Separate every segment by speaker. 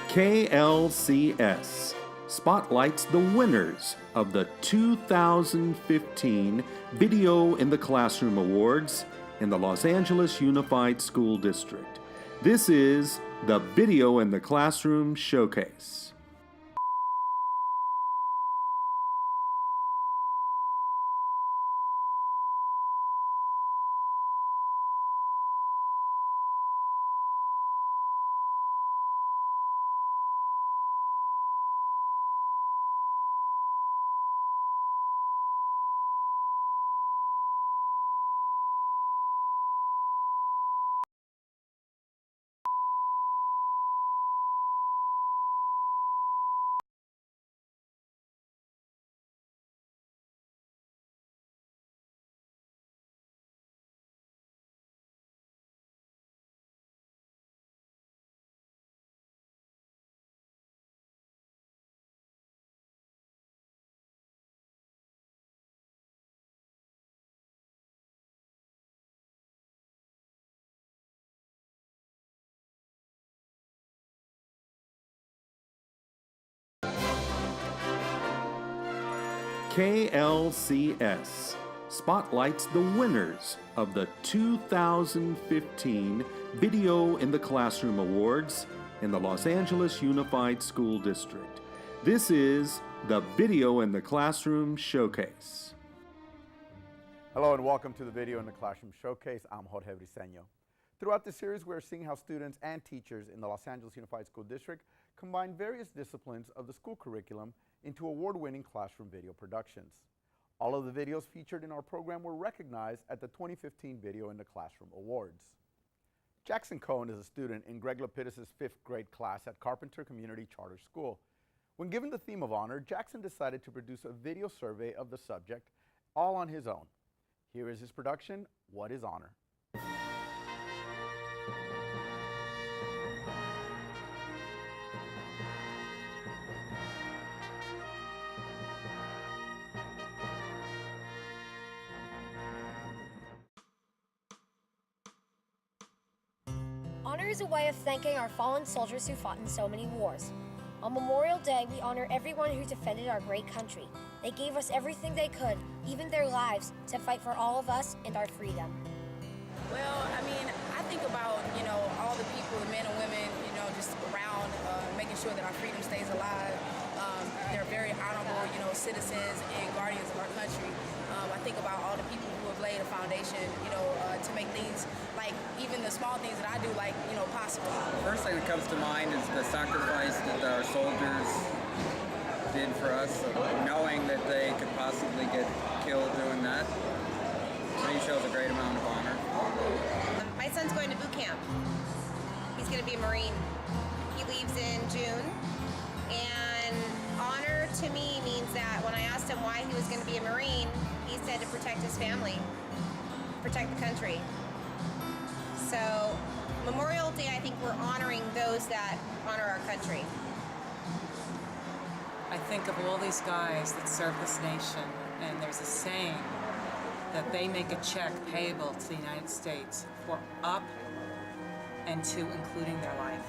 Speaker 1: KLCS spotlights the winners of the 2015 Video in the Classroom Awards in the Los Angeles Unified School District. This is the Video in the Classroom Showcase. KLCS spotlights the winners of the 2015 Video in the Classroom Awards in the Los Angeles Unified School District. This is the Video in the Classroom Showcase.
Speaker 2: Hello and welcome to the Video in the Classroom Showcase. I'm Jorge Briceño. Throughout this series, we're seeing how students and teachers in the Los Angeles Unified School District combine various disciplines of the school curriculum into award-winning classroom video productions. All of the videos featured in our program were recognized at the 2015 Video in the Classroom Awards. Jackson Cohen is a student in Greg LaPittus' 5th grade class at Carpenter Community Charter School. When given the theme of honor, Jackson decided to produce a video survey of the subject, all on his own. Here is his production, What is Honor?
Speaker 3: Honor is a way of thanking our fallen soldiers who fought in so many wars. On Memorial Day, we honor everyone who defended our great country. They gave us everything they could, even their lives, to fight for all of us and our freedom.
Speaker 4: Well, I think about, all the people, the men and women, just around making sure that our freedom stays alive. They're very honorable, citizens and guardians of our country. I think about all the people who have laid a foundation, to make things like even the small things that I do, possible.
Speaker 5: The first thing that comes to mind is the sacrifice that our soldiers did for us, knowing that they could possibly get killed doing that. To me, shows a great amount of honor.
Speaker 6: My son's going to boot camp. He's going to be a Marine. He leaves in June, and honor to me means that when I asked him why he was going to be a Marine, he said to protect his family, protect the country. So Memorial Day, I think we're honoring those that honor our country.
Speaker 7: I think of all these guys that serve this nation, and there's a saying that they make a check payable to the United States for up and to including their life.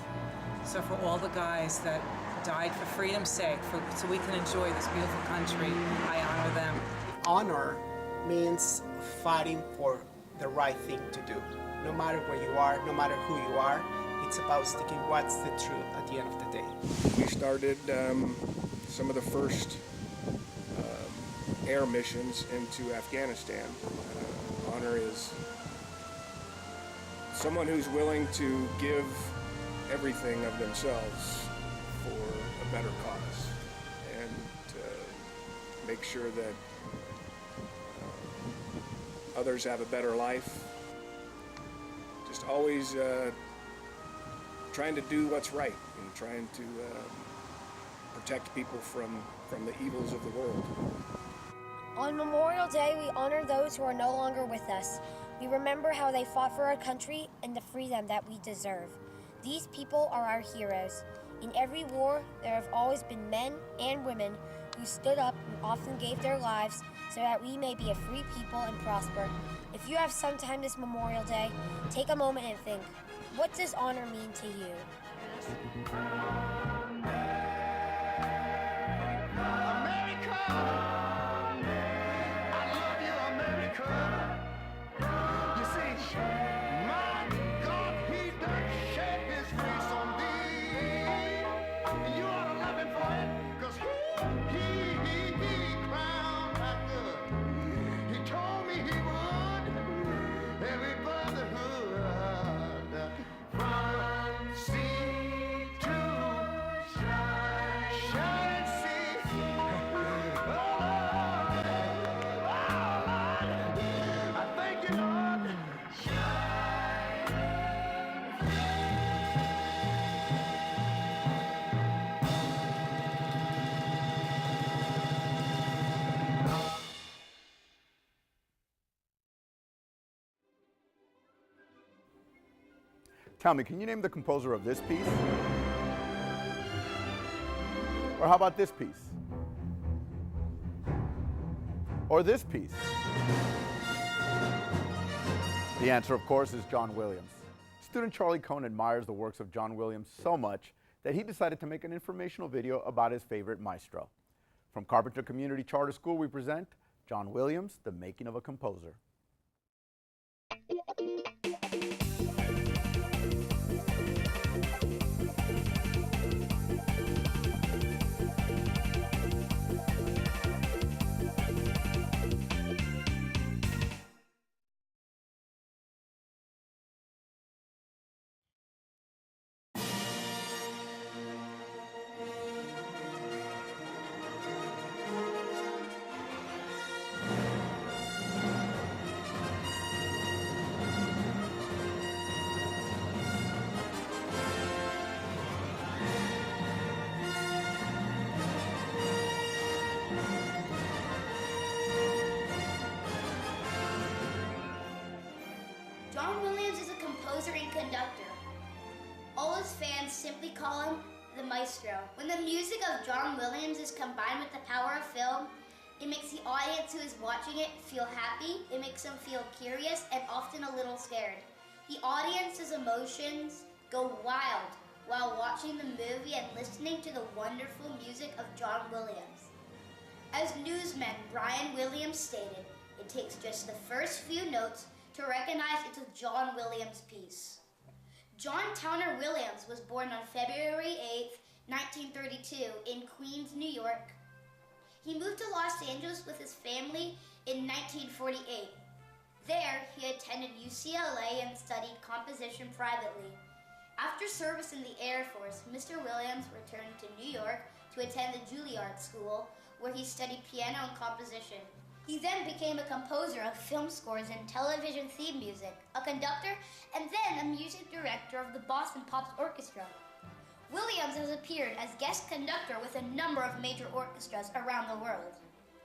Speaker 7: So for all the guys that died for freedom's sake, so we can enjoy this beautiful country, I honor them.
Speaker 8: Honor means fighting for the right thing to do. No matter where you are, no matter who you are, it's about sticking what's the truth at the end of the day.
Speaker 9: We started some of the first air missions into Afghanistan. Honor is someone who's willing to give everything of themselves for a better cause and make sure that others have a better life. Just always trying to do what's right and trying to protect people from the evils of the world.
Speaker 3: On Memorial Day, we honor those who are no longer with us. We remember how they fought for our country and the freedom that we deserve. These people are our heroes. In every war, there have always been men and women who stood up and often gave their lives so that we may be a free people and prosper. If you have some time this Memorial Day, take a moment and think, What does honor mean to you?
Speaker 2: Tell me, can you name the composer of this piece? Or how about this piece? Or this piece? The answer, of course, is John Williams. Student Charlie Cohn admires the works of John Williams so much that he decided to make an informational video about his favorite maestro. From Carpenter Community Charter School, we present John Williams, The Making of a Composer.
Speaker 10: John Williams is a composer and conductor. All his fans simply call him the maestro. When the music of John Williams is combined with the power of film, it makes the audience who is watching it feel happy, it makes them feel curious, and often a little scared. The audience's emotions go wild while watching the movie and listening to the wonderful music of John Williams. As newsman Brian Williams stated, it takes just the first few notes to recognize it's a John Williams piece. John Towner Williams was born on February 8, 1932 in Queens, New York. He moved to Los Angeles with his family in 1948. There, he attended UCLA and studied composition privately. After service in the Air Force, Mr. Williams returned to New York to attend the Juilliard School, where he studied piano and composition. He then became a composer of film scores and television theme music, a conductor, and then a music director of the Boston Pops Orchestra. Williams has appeared as guest conductor with a number of major orchestras around the world.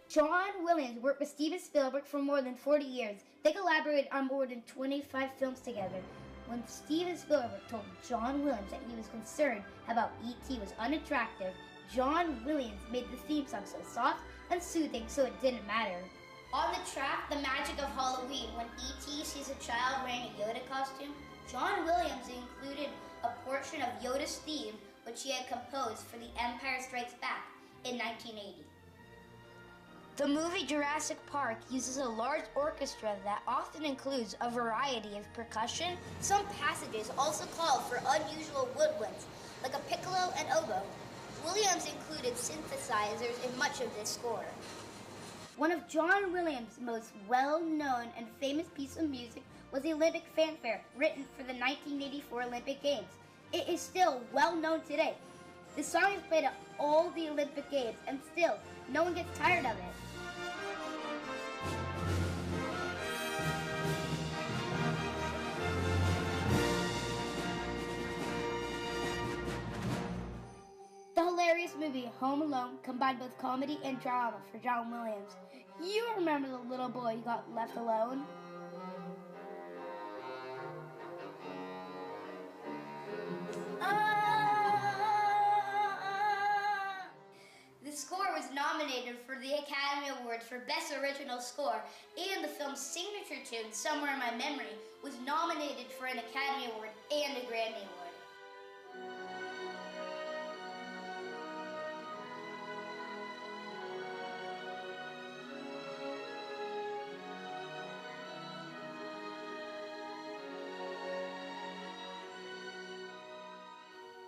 Speaker 3: John Williams worked with Steven Spielberg for more than 40 years. They collaborated on more than 25 films together. When Steven Spielberg told John Williams that he was concerned about E.T. was unattractive, John Williams made the theme song so soft and soothing so it didn't matter.
Speaker 10: On the track, The Magic of Halloween, when E.T. sees a child wearing a Yoda costume, John Williams included a portion of Yoda's theme, which he had composed for The Empire Strikes Back in 1980.
Speaker 3: The movie Jurassic Park uses a large orchestra that often includes a variety of percussion.
Speaker 10: Some passages also called for unusual woodwinds, like a piccolo and oboe. Williams included synthesizers in much of this score.
Speaker 3: One of John Williams' most well-known and famous pieces of music was the Olympic Fanfare, written for the 1984 Olympic Games. It is still well known today. The song is played at all the Olympic Games, and still, no one gets tired of it. The hilarious movie Home Alone combined both comedy and drama for John Williams. You remember the little boy who got left alone?
Speaker 10: The score was nominated for the Academy Award Awards for Best Original Score, and the film's signature tune, Somewhere in My Memory, was nominated for an Academy Award and a Grammy Award.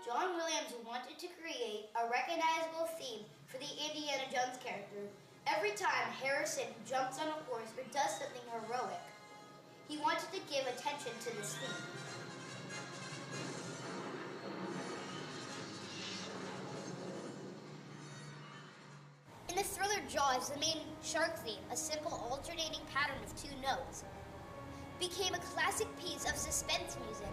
Speaker 10: John Williams wanted to create a recognizable theme for the Indiana Jones character. Every time Harrison jumps on a horse or does something heroic, he wanted to give attention to this theme. In the thriller Jaws, the main shark theme, a simple alternating pattern of two notes, became a classic piece of suspense music.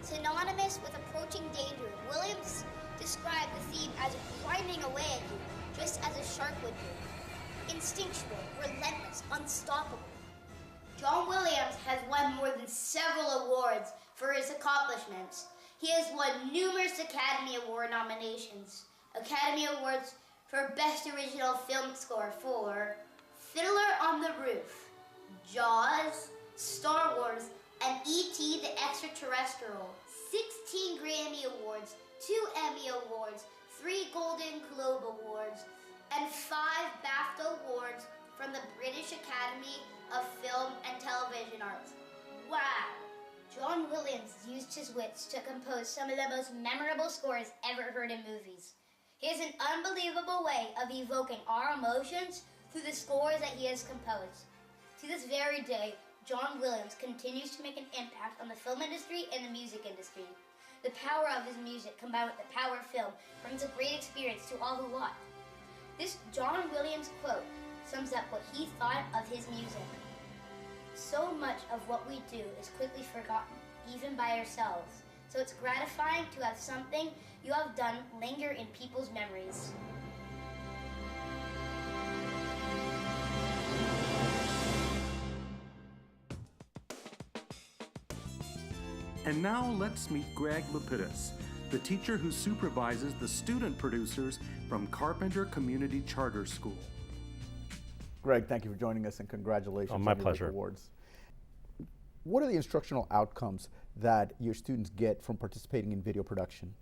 Speaker 10: Synonymous with approaching danger, Williams described the theme as grinding away at you, just as a shark would do. Instinctual, relentless, unstoppable. John Williams has won more than several awards for his accomplishments. He has won numerous Academy Award nominations. Academy Awards for Best Original Film Score for Fiddler on the Roof, Jaws, Star Wars, and E.T. the Extraterrestrial. 16 Grammy Awards, 2 Emmy Awards, 3 Golden Globe Awards, and 5 BAFTA Awards from the British Academy of Film and Television Arts. Wow! John Williams used his wits to compose some of the most memorable scores ever heard in movies. He has an unbelievable way of evoking our emotions through the scores that he has composed. To this very day, John Williams continues to make an impact on the film industry and the music industry. The power of his music combined with the power of film brings a great experience to all who watch. This John Williams quote sums up what he thought of his music. So much of what we do is quickly forgotten, even by ourselves. So it's gratifying to have something you have done linger in people's memories.
Speaker 1: And now let's meet Greg LaPittus, the teacher who supervises the student producers from Carpenter Community Charter School.
Speaker 2: Greg, thank you for joining us and congratulations
Speaker 11: my
Speaker 2: on your
Speaker 11: pleasure.
Speaker 2: awards. What are the instructional outcomes that your students get from participating in video production?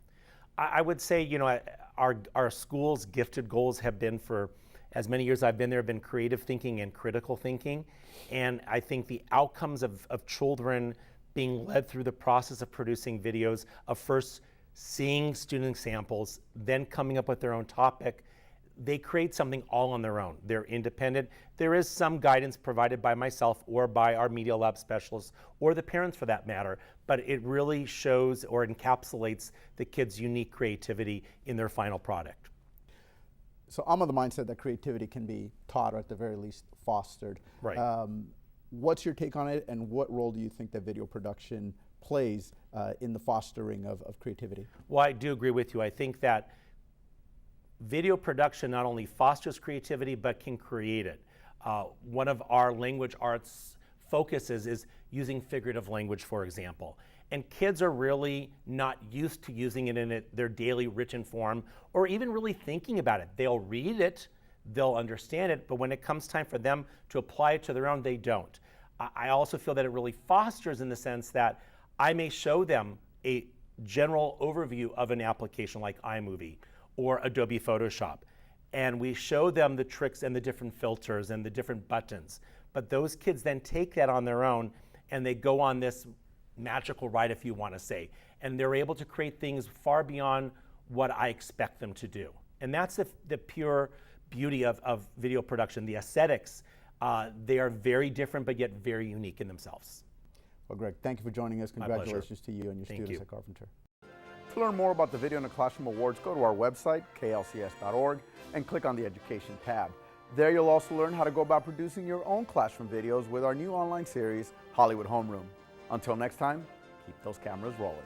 Speaker 11: I would say, you know, our school's gifted goals have been, for as many years I've been there, have been creative thinking and critical thinking. And I think the outcomes of children being led through the process of producing videos, of first seeing student samples, then coming up with their own topic, they create something all on their own. They're independent. There is some guidance provided by myself or by our Media Lab specialists or the parents for that matter, but it really shows or encapsulates the kids' unique creativity in their final product.
Speaker 2: So I'm of the mindset that creativity can be taught or at the very least fostered.
Speaker 11: Right.
Speaker 2: What's your take on it, and what role do you think that video production plays in the fostering of creativity?
Speaker 11: Well, I do agree with you. I think that video production not only fosters creativity, but can create it. One of our language arts focuses is using figurative language, for example. And kids are really not used to using it in their daily written form, or even really thinking about it. They'll read it, they'll understand it, but when it comes time for them to apply it to their own, they don't. I also feel that it really fosters in the sense that I may show them a general overview of an application like iMovie or Adobe Photoshop, and we show them the tricks and the different filters and the different buttons. But those kids then take that on their own and they go on this magical ride, if you want to say, and they're able to create things far beyond what I expect them to do. And that's the pure beauty of video production. The aesthetics, they are very different but yet very unique in themselves.
Speaker 2: Well, Greg, thank you for joining us. Congratulations to you and your students at Carpenter. To learn more about the Video in the Classroom Awards, go to our website, KLCS.org, and click on the Education tab. There you'll also learn how to go about producing your own classroom videos with our new online series, Hollywood Homeroom. Until next time, keep those cameras rolling.